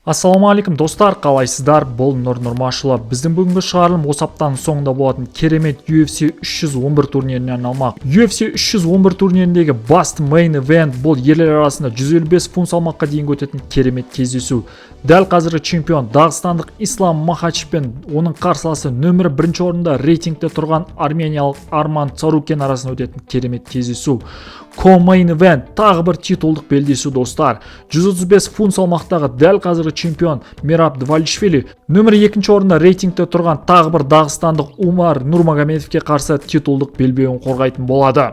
Ассалаумағалейкум достар, қалайсыздар? Бұл Нұр Нұрмашұлы. Біздің бүгінгі шығарылым осы аптаның соңында болатын керемет UFC 311 турниріне арналмақ. UFC 311 турниріндегі басты мейн ивент бұл ерлер арасында 155 фунт салмаққа дейін өтетін керемет кездесу. Дәл қазіргі чемпион дағыстандық Ислам Махачев пен оның қарсыласы нөмірі 1 орында рейтингте тұрған армениялық Арман Царукен арасында өтетін керемет кездесу. Ко-мейн ивент тағы бір титулдық белдесу достар. 135 фунт салмақтағы дәл қазіргі чемпион Мераб Двалишвили нөмірі 2 орында рейтингте тұрған тағы бір дағыстандық Умар Нурмагомедовке қарсы титулдық белбеуін қорғайтын болады.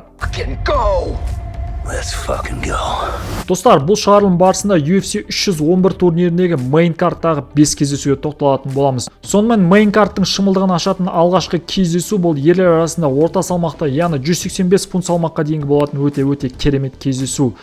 Достар, бұл шығарылым барысында UFC 311 турниріндегі мейн карттағы 5 кездесуге тоқталатын боламыз. Сонымен мейн карттың шымылдығын ашатын алғашқы кездесу бұл ерлер арасында орта салмақта, яғни 185 фунт салмаққа дейінгі болатын өте керемет кездесу.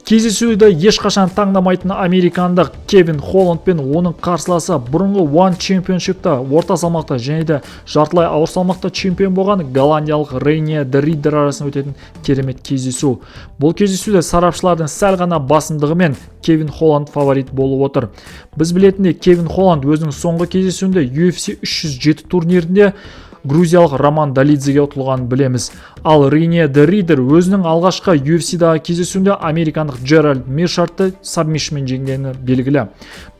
Кездесуді ешқашан таңдамайтын американдық Кевин Холланд пен оның қарсыласы бұрынғы One Championship'та орта салмақта және де жартылай ауыр салмақта чемпион болған голландиялық Рейния де Ридер арасында өтетін керемет кездесу. Бұл кездесуде сарапшылардың сәл ғана басымдығымен Кевин Холланд фаворит болып отыр. Біз білетіндей Кевин Холланд өзінің соңғы кездесуінде UFC 307 турнирінде грузиялық Роман Долидзеге ұтылғанын білеміз. Ал Рейния де Ридер өзінің алғашқы UFC-дағы кездесуінде американдық Джеральд Миршартты сабмишнмен жеңгені белгілі.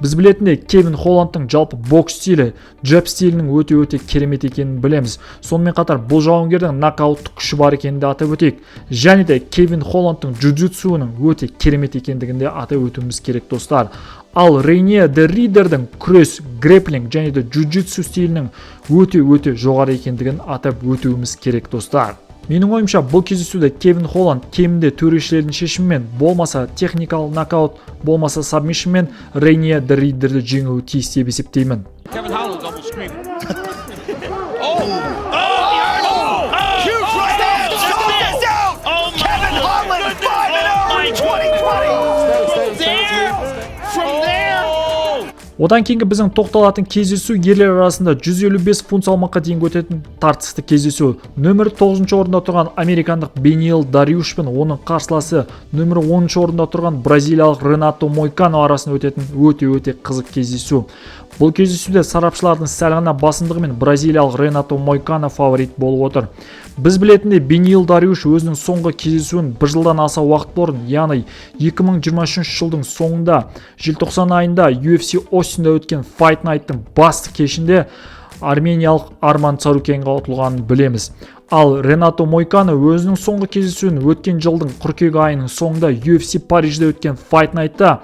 Біз білетіндей Кевин Холландтың жалпы бокс стилі, джеб стилінің өте керемет екенін білеміз. Сонымен қатар бұл жауынгердің нокауттық күші бар екенін де атап өтейік. Және де Кевин Холландтың джиу-джитсуының өте керемет екендігін де атап өтуіміз керек достар. Ал Рейния де Ридердің күрес, грэпплинг және де джиу-джитсу стилінің өте жоғары екендігін атап өтуіміз керек достар. Менің ойымша бұл кездесуде Кевин Холланд кемінде төрешілердің шешімімен, болмаса техникалық нокаут, болмаса сабмишнмен Рейния де Ридерді жеңуі тиіс деп есептеймін. Одан кейінгі біздің тоқталатын кездесу ерлер арасында 155 фунт салмаққа дейін өтетін тартысты кездесу. Нөмірі 9 орында тұрған американдық Бениил Дариуш пен оның қарсыласы нөмірі 10 орында тұрған бразилиялық Ренато Мойкано арасында өтетін өте қызық кездесу. Бұл кездесуде сарапшылардың сәл ғана басымдығымен бразилиялық Ренато Мойкано фаворит болып отыр. Біз білетіндей Бениил Дариуш өзінің соңғы кездесуін бір жылдан аса уақыт бұрын, яғни 2023 жылдың соңында желтоқсан айында UFC Остинда өткен Fight Night'тың басты кешінде армениялық Арман Царукенге ұтылғанын білеміз. Ал Ренато Мойкано өзінің соңғы кездесуін өткен жылдың қыркүйек айының соңында UFC Парижде өткен Fight Night'та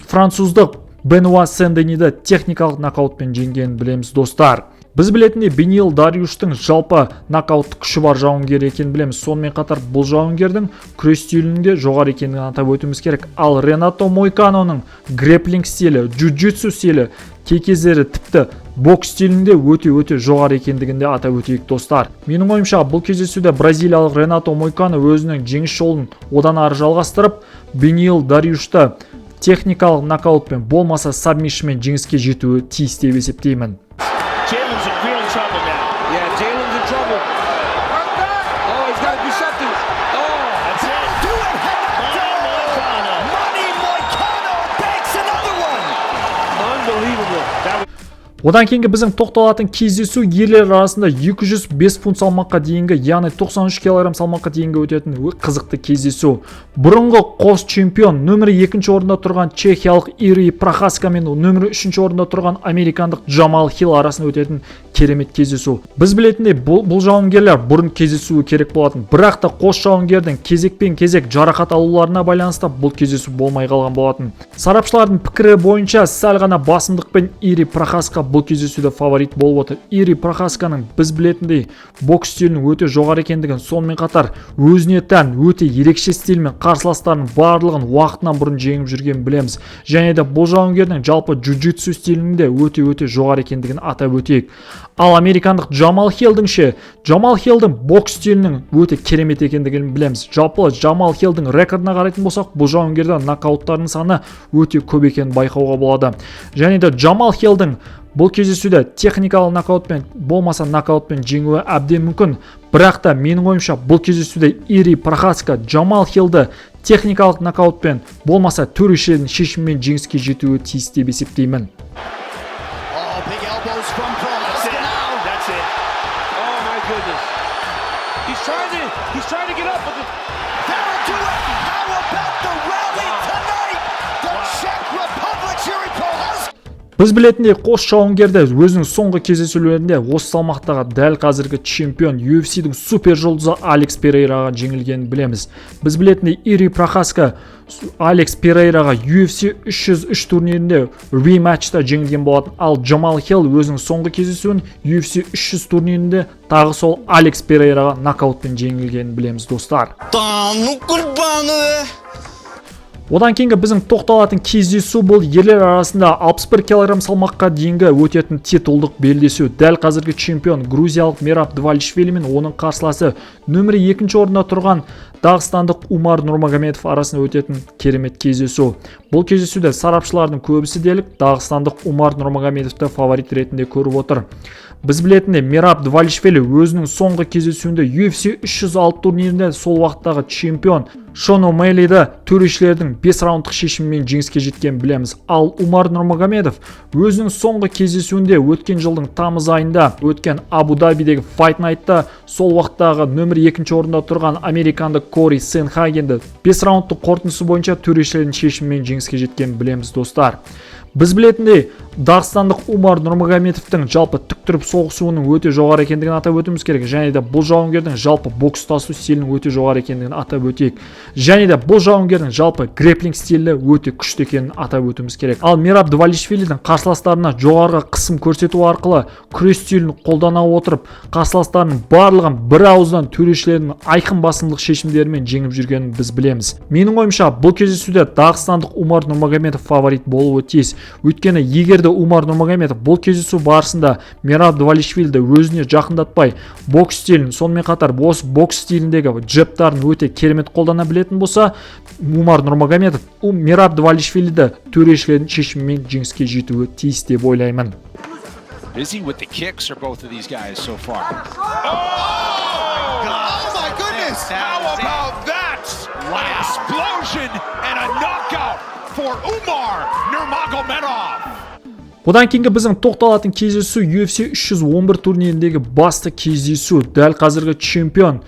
француздық Бенуа Сен-Дениді техникалық нокаутпен жеңгенін білеміз достар. Біз білетіндей Бениил Дариуштың жалпы нокауттық күші бар жауынгер екенін білеміз. Сонымен қатар бұл жауынгердің күрес стилінің де жоғары екендігін атап өтуіміз керек. Ал Ренато Мойканоның грэпплинг стилі, джиу-джитсу стилі, кей кездері тіпті бокс стилінде өте жоғары екендігін де атап өтейік достар. Менің ойымша бұл кездесуде бразилиялық Ренато Мойкано өзінің жеңіс жолын одан ары жалғастырып, Бениил Дариушты техникалық нокаутпен болмаса сабмишнмен жеңіске жетуі тиіс деп есептеймін. Одан кейінгі біздің тоқталатын кездесу ерлер арасында 205 фунт салмаққа дейінгі, яғни 93 кг салмаққа дейінгі өтетін қызықты кездесу. Бұрынғы қос чемпион нөмірі 2 орында тұрған чехиялық Ири Прохаска мен нөмірі 3 орында тұрған американдық Джамал Хилл арасында өтетін керемет кездесу. Біз білетіндей бұл жауынгерлер бұрын кездесуі керек болатын. Бірақ та қос жауынгердің кезек жарақат алуларына байланысты бұл кездесу болмай қалған болатын. Сарапшылардың пікірі бойынша сәл ғана басымдықпен Ири Прохаска бұл кездесуде фаворит болып отыр. Ири Прохасканың біз білетіндей бокс стилінің өте жоғары екендігін, сонымен қатар өзіне тән өте ерекше стильмен қарсыластарының барлығын уақытынан бұрын жеңіп жүргенін білеміз. Және де бұл жауынгердің жалпы джиу-джитсу стилінің де өте жоғары екендігін атап өтейік. Ал американдық Джамал Хиллдің Джамал Хиллдің бокс стилінің өте керемет екендігін білеміз. Жалпы Джамал Хиллдің рекордына қарайтын болсақ, бұл жауынгердің нокауттарының саны өте көп екенін байқауға болады. Және де Джамал Хиллдің бұл кездесуде техникалық нокаутпен болмаса нокаутпен жеңуі әбден мүмкін. Бірақ та менің ойымша бұл кездесуде Ири Прохаска Джамал Хиллді техникалық нокаутпен болмаса төрешілердің шешімімен жеңіске жетуі тиіс деп есептеймін. He's trying to get up with it. That'll do it. How about the rally tonight? The Czech Republic Yuri Prochazka. Біз білетіндей қос жауынгерді өзінің соңғы кездесулерінде осы салмақтағы дәл қазіргі чемпион UFC-дің супер жұлдызы Алекс Перейраға жеңілгенін білеміз. Біз білетіндей Ири Прохаска Алекс Перейраға UFC 303 турнирінде рематчта жеңілген болатын, ал Джамал Хилл өзінің соңғы кездесуін UFC 300 турнирінде тағы сол Алекс Перейраға нокаутпен жеңілгенін білеміз, достар. Одан кейінгі біздің тоқталатын кездесу бұл ерлер арасында 61 кг салмаққа дейінгі өтетін титулдық белдесу. Дәл қазіргі чемпион грузиялық Мераб Двалишвили мен оның қарсыласы нөмірі 2-ші орында тұрған дағыстандық Умар Нурмагомедов арасында өтетін керемет кездесу. Бұл кездесуде сарапшылардың көбісі дерлік дағыстандық Умар Нурмагомедовты фаворит ретінде көріп отыр. Біз білетіндей Мераб Двалишвили өзінің соңғы кездесуінде UFC 306 турнирінде сол уақыттағы чемпион Шон О'Мэллиді төрешілердің 5 раундтық шешімімен жеңіске жеткен білеміз. Ал Умар Нурмагомедов өзінің соңғы кездесуінде өткен жылдың тамыз айында өткен Абу-Дабидегі Fight Night'та сол уақыттағы нөмір 2-ші орында тұрған американдық Кори Сенхагенді 5 раундтық қорытындысы бойынша төрешілердің шешімімен жеңіске жеткен білеміз, достар. Біз білетіндей, Дағыстандық Умар Нурмагомедовтың жалпы тік тұрып соғысуының өте жоғары екендігін атап өтуіміз керек. Және де бұл жауынгердің жалпы бокс тасу стилінің өте жоғары екендігін атап өтейік. Және де бұл жауынгердің жалпы грэплинг стилі өте күшті екенін атап өтуіміз керек. Ал Мераб Двалишвилидің қарсыластарына жоғарғы қысым көрсету арқылы күрес стилін қолдана отырып, қарсыластарының барлығын бір ауыздан төрешілердің айқын басымдылық шешімдерімен жеңіп жүргенін біз білеміз. Менің ойымша, бұл кездесуде Дағыстандық Умар Нурмагомедов фаворит болуы тиіс. Өйткені егерде Умар Нурмагомедов бұл кездесу барысында Мераб Двалишвилиді өзіне жақындатпай, бокс стилін, сонымен қатар бокс стиліндегі джебтарын өте керемет қолдана білетін болса, Умар Нурмагомедов Мераб Двалишвилиді төрешілердің шешімімен жеңіске жетуі тиіс деп ойлаймын. Busy with the kicks are both of these guys so far. Oh my goodness! How about that? An explosion and a knockout for Umar Nurmagomedov. Одан кейінгі біздің тоқталатын кездесу UFC 311 турниріндегі басты кездесу. Дәл қазіргі чемпион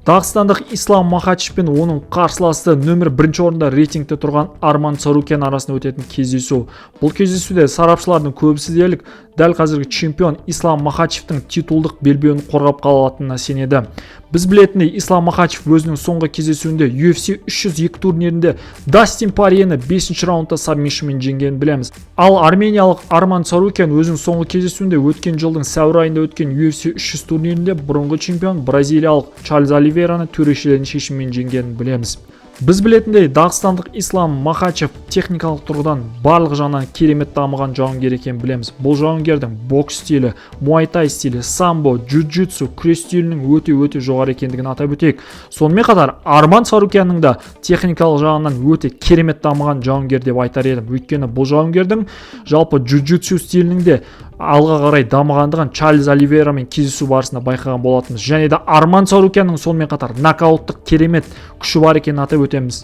Дағыстандық Ислам Махачев пен оның қарсыласы нөмір 1-ші орында рейтингте тұрған Арман Царукян арасында өтетін кездесу. Бұл кездесуде сарапшылардың көбісі дерлік дәл қазіргі чемпион Ислам Махачевтің титулдық белбеуін қорғап қалатынына сенеді. Біз білетіндей, Ислам Махачев өзінің соңғы кездесуінде UFC 302 турнирінде Дастин Порьені 5-ші раундта сабмишнмен жеңгенін білеміз. Ал армениялық Арман Царукян өзінің соңғы кездесуінде өткен жылдың сәуір айында өткен UFC 300 турнирінде бұрынғы чемпион бразилиялық Чарльз Оливейраны төрешілердің шешімімен жеңгенін білеміз. Біз білетіндей, Дағыстандық Ислам Махачев техникалық тұрғыдан барлық жағынан керемет дамыған жауынгер екенін білеміз. Бұл жауынгердің бокс стилі, муайтай стилі, самбо, джуджитсу, күрес стилінің өте жоғары екендігін атап өтейік. Сонымен қатар Арман Царукянның да техникалық жағынан өте керемет дамыған жауынгер деп айтар едім. Өйткені бұл жауынгердің жалпы джуджитсу стилінің де алға қарай дамығандығын Чарльз Оливейрамен кездесу барысында байқаған болатынбыз. Және де Арман Царукянның сонымен қатар нокауттық керемет күші бар екенін атап өтеміз.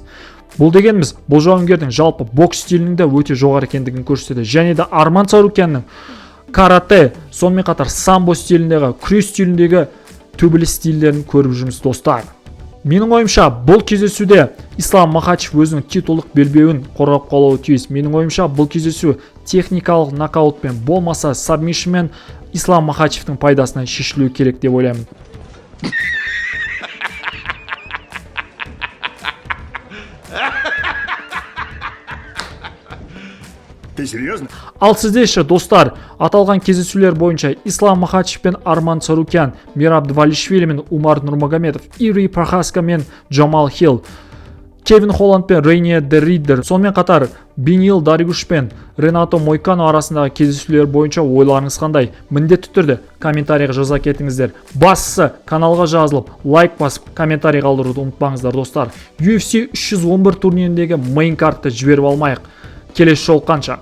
Бұл дегеніміз, бұл жауынгердің жалпы бокс стилінің де өте жоғары екендігін көрсетеді. Және де Арман Царукянның карате, сонымен қатар самбо стиліндегі, күрес стиліндегі төбелес стильдерін көріп жүрміз, достар. Менің ойымша, бұл кездесуде Ислам Махачев өзінің титулдық белбеуін қорғап қалуы тиіс. Менің ойымша, бұл кездесу техникалық нокаутпен болмаса сабмишнмен Ислам Махачевтің пайдасына шешілуі керек деп ойлаймын. Ты серьезно? Ал сіздерші, достар, аталған кездесулер бойынша Ислам Махачев пен Арман Царукян, Мераб Двалишвили мен Умар Нурмагомедов, Ири Прохаска мен Джамал Хилл, Кевин Холланд пен Рейниер де Риддер, сонымен қатар Бенил Даригуш пен Ренато Мойкано арасындағы кездесулер бойынша ойларыңыз қандай? Міндетті түрде комментарийға жаза кетіңіздер. Бастысы каналға жазылып, лайк басып, комментарий қалдыруды ұмытпаңыздар, достар. UFC 311 турниріндегі мейн картты жіберіп алмайық. Келесі жолыққанша.